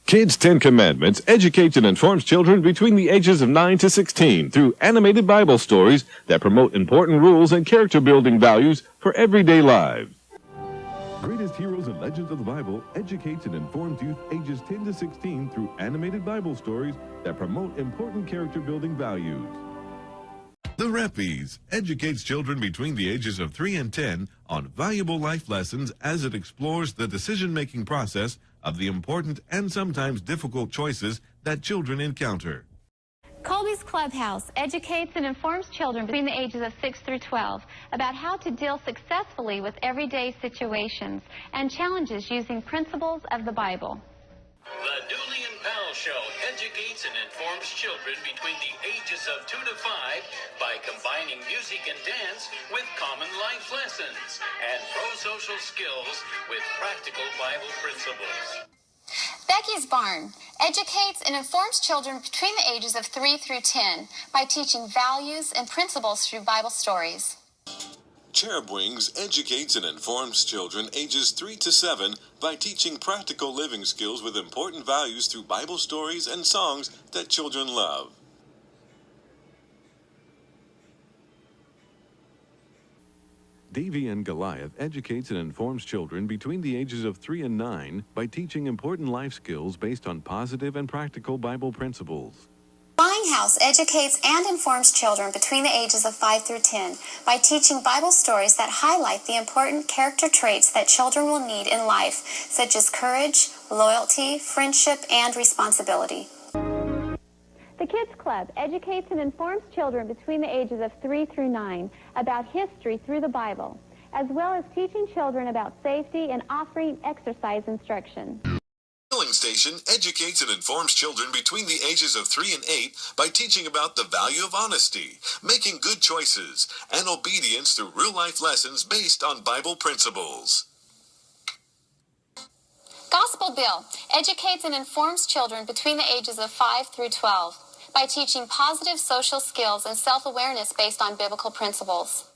Kids' 10 Commandments educates and informs children between the ages of 9 to 16 through animated Bible stories that promote important rules and character-building values for everyday lives. Greatest Heroes and Legends of the Bible educates and informs youth ages 10 to 16 through animated Bible stories that promote important character-building values. The Reppies educates children between the ages of 3 and 10 on valuable life lessons as it explores the decision-making process of the important and sometimes difficult choices that children encounter. Colby's Clubhouse educates and informs children between the ages of 6 through 12 about how to deal successfully with everyday situations and challenges using principles of the Bible. The Dooley and Powell Show educates and informs children between the ages of 2 to 5 by combining music and dance with common life lessons and pro-social skills with practical Bible principles. Becky's Barn educates and informs children between the ages of 3 through 10 by teaching values and principles through Bible stories. Cherub Wings educates and informs children ages 3 to 7 by teaching practical living skills with important values through Bible stories and songs that children love. Davy and Goliath educates and informs children between the ages of 3 and 9 by teaching important life skills based on positive and practical Bible principles. Buying House educates and informs children between the ages of 5 through 10 by teaching Bible stories that highlight the important character traits that children will need in life, such as courage, loyalty, friendship, and responsibility. The Kids Club educates and informs children between the ages of 3 through 9 about history through the Bible, as well as teaching children about safety and offering exercise instruction. Filling Station educates and informs children between the ages of 3 and 8 by teaching about the value of honesty, making good choices, and obedience through real-life lessons based on Bible principles. Gospel Bill educates and informs children between the ages of 5 through 12 by teaching positive social skills and self-awareness based on biblical principles.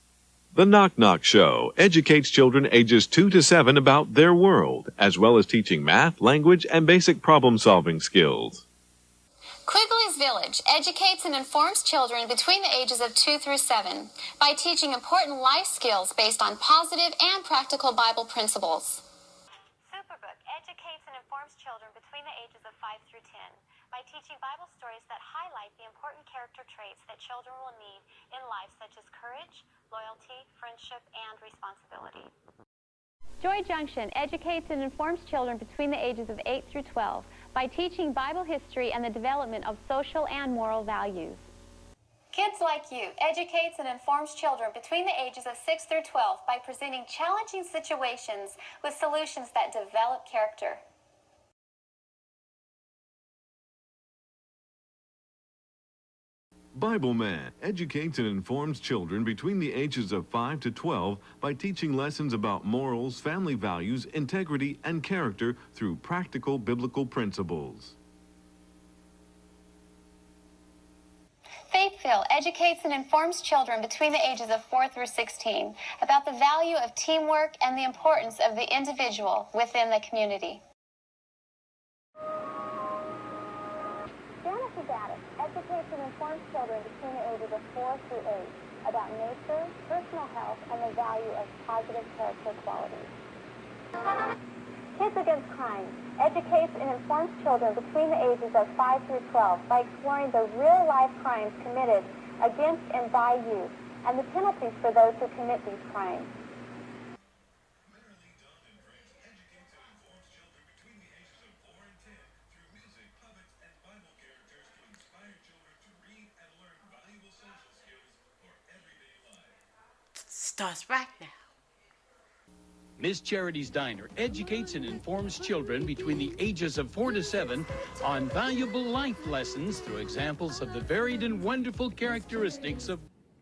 The Knock Knock Show educates children ages 2 to 7 about their world, as well as teaching math, language, and basic problem-solving skills. Quigley's Village educates and informs children between the ages of 2 through 7 by teaching important life skills based on positive and practical Bible principles. Superbook educates and informs children between the ages of 5 through 10 by teaching Bible stories that highlight the important character traits that children will need in life, such as courage, loyalty, friendship, and responsibility. Joy Junction educates and informs children between the ages of 8 through 12 by teaching Bible history and the development of social and moral values. Kids Like You educates and informs children between the ages of 6 through 12 by presenting challenging situations with solutions that develop character. Bible Man educates and informs children between the ages of 5 to 12 by teaching lessons about morals, family values, integrity, and character through practical biblical principles. Faithville educates and informs children between the ages of 4 through 16 about the value of teamwork and the importance of the individual within the community. Educates and informs children between the ages of 4 through 8 about nature, personal health, and the value of positive character qualities. Kids Against Crime educates and informs children between the ages of 5 through 12 by exploring the real-life crimes committed against and by youth and the penalties for those who commit these crimes. Starts right now. Miss Charity's Diner educates and informs children between the ages of 4 to 7 on valuable life lessons through examples of the varied and wonderful characteristics of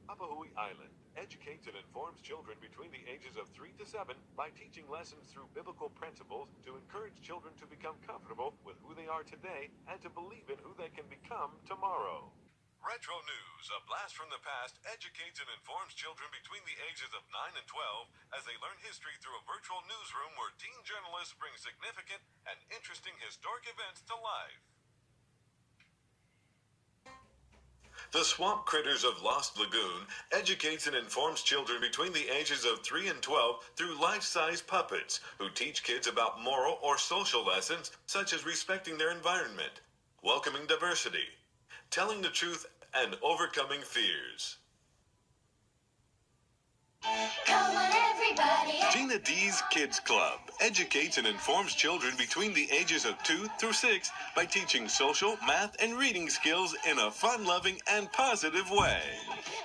Apahui Island educates and informs children between the ages of 3 to 7 by teaching lessons through biblical principles to encourage children to become comfortable with who they are today and to believe in who they can become tomorrow. Retro News, a blast from the past, educates and informs children between the ages of 9 and 12 as they learn history through a virtual newsroom where teen journalists bring significant and interesting historic events to life. The Swamp Critters of Lost Lagoon educates and informs children between the ages of 3 and 12 through life-size puppets who teach kids about moral or social lessons such as respecting their environment, welcoming diversity, telling the truth, and overcoming fears. Come on, everybody. Gina D's Kids Club educates and informs children between the ages of 2 through 6 by teaching social, math, and reading skills in a fun-loving and positive way.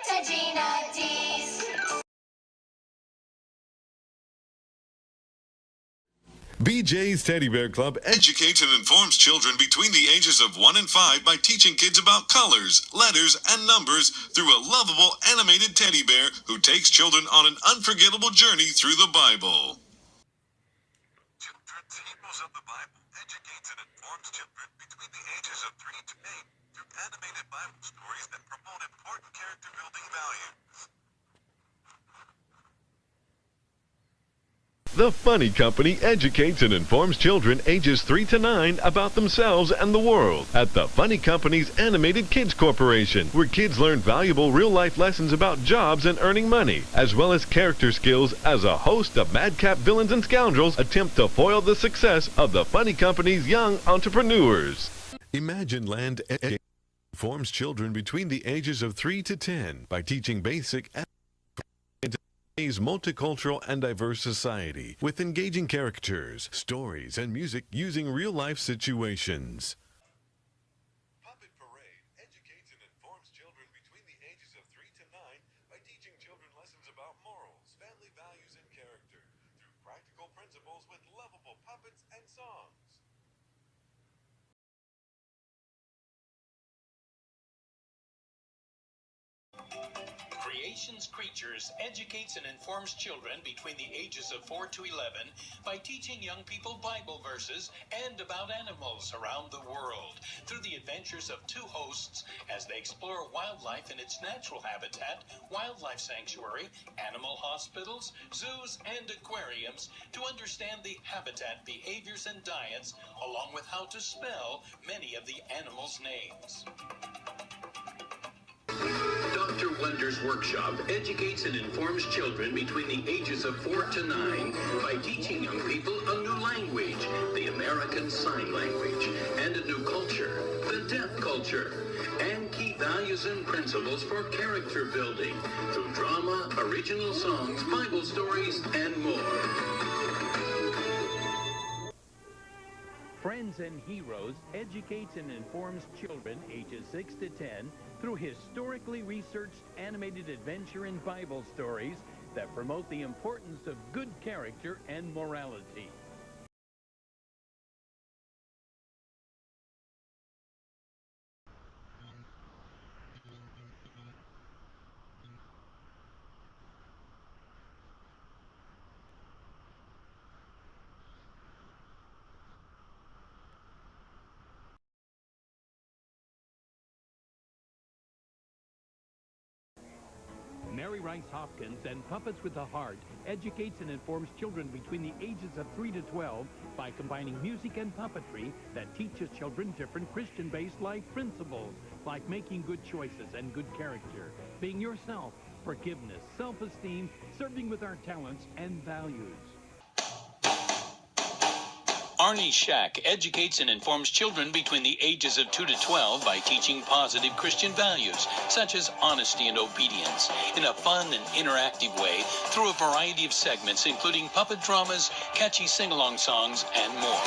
To Gina D's. BJ's Teddy Bear Club educates and informs children between the ages of 1 and 5 by teaching kids about colors, letters, and numbers through a lovable animated teddy bear who takes children on an unforgettable journey through the Bible. Children's Heroes of the Bible educates and informs children between the ages of 3 to 8 through animated Bible stories that promote important character-building values. The Funny Company educates and informs children ages 3 to 9 about themselves and the world at the Funny Company's Animated Kids Corporation, where kids learn valuable real-life lessons about jobs and earning money, as well as character skills as a host of madcap villains and scoundrels attempt to foil the success of the Funny Company's young entrepreneurs. Imagine Land informs children between the ages of 3 to 10 by teaching basic today's multicultural and diverse society with engaging characters, stories, and music using real-life situations. Puppet Parade educates and informs children between the ages of 3 to 9 by teaching children lessons about morals, family values, and character through practical principles with lovable puppets and songs. Creations Creatures educates and informs children between the ages of 4 to 11 by teaching young people Bible verses and about animals around the world through the adventures of two hosts as they explore wildlife in its natural habitat, wildlife sanctuary, animal hospitals, zoos, and aquariums to understand the habitat, behaviors, and diets, along with how to spell many of the animals' names. Dr. Wonder's Workshop educates and informs children between the ages of 4 to 9 by teaching young people a new language, the American Sign Language, and a new culture, the deaf culture, and key values and principles for character building through drama, original songs, Bible stories, and more. Friends and Heroes educates and informs children ages 6 to 10 through historically researched animated adventure and Bible stories that promote the importance of good character and morality. Mary Rice Hopkins and Puppets with a Heart educates and informs children between the ages of 3 to 12 by combining music and puppetry that teaches children different Christian-based life principles like making good choices and good character, being yourself, forgiveness, self-esteem, serving with our talents and values. Arnie Shack educates and informs children between the ages of 2 to 12 by teaching positive Christian values, such as honesty and obedience, in a fun and interactive way through a variety of segments, including puppet dramas, catchy sing-along songs, and more.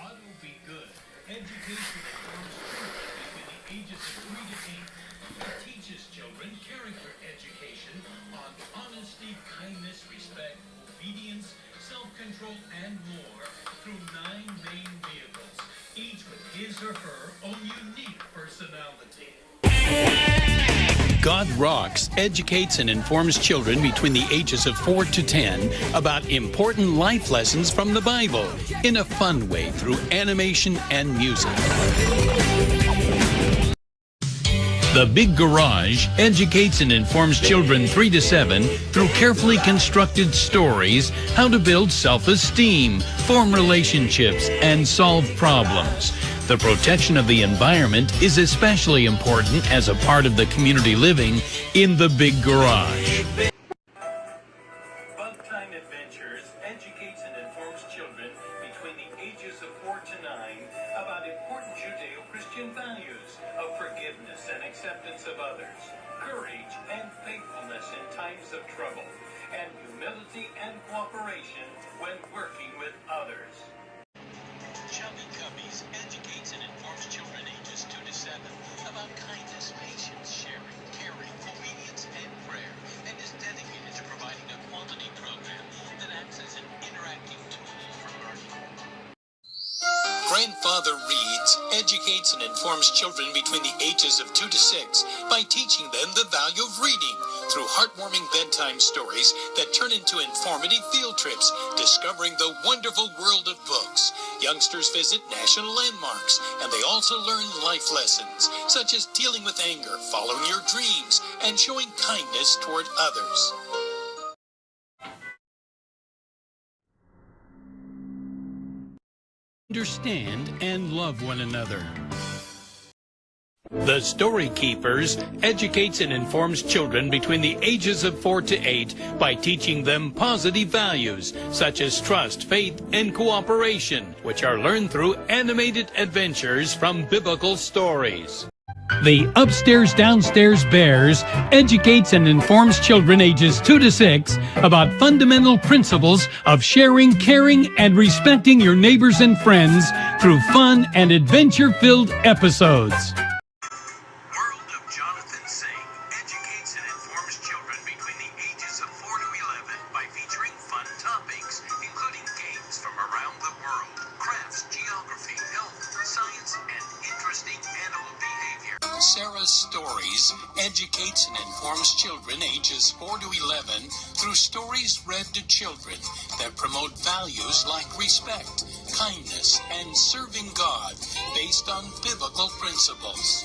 Auto Be Good educates and informs children between the ages of 3 to 8. It teaches children character education on honesty, kindness, respect, obedience, self-control, and more through 9 main vehicles, each with his or her own unique personality. God Rocks educates and informs children between the ages of 4 to 10 about important life lessons from the Bible in a fun way through animation and music. The Big Garage educates and informs children 3 to 7 through carefully constructed stories how to build self-esteem, form relationships, and solve problems. The protection of the environment is especially important as a part of the community living in the Big Garage. Bug Time Adventures educates and informs children between the ages of 4 to 9 about important Judeo-Christian values of forgiveness and acceptance of others, courage and faithfulness in times of trouble, and humility and cooperation when working with others. Chubby Cubbies educates and informs children ages 2 to 7 about kindness, patience, sharing, caring, obedience, and prayer, and is dedicated to providing a quality program that acts as an interactive tool for learning. Grandfather Reads educates and informs children between the ages of 2 to 6 by teaching them the value of reading through heartwarming bedtime stories that turn into informative field trips, discovering the wonderful world of books. Youngsters visit national landmarks, and they also learn life lessons, such as dealing with anger, following your dreams, and showing kindness toward others. Understand and love one another. The Story Keepers educates and informs children between the ages of 4 to 8 by teaching them positive values such as trust, faith, and cooperation, which are learned through animated adventures from biblical stories. The Upstairs Downstairs Bears educates and informs children ages 2 to 6 about fundamental principles of sharing, caring, and respecting your neighbors and friends through fun and adventure-filled episodes. World of Jonathan Singh educates and informs children between the ages of 4 to 11 by featuring fun topics, including games from around the world, crafts, geography, health, science, and interesting animal behavior. Sarah's Stories educates and informs children ages 4 to 11 through stories read to children that promote values like respect, kindness, and serving God based on biblical principles.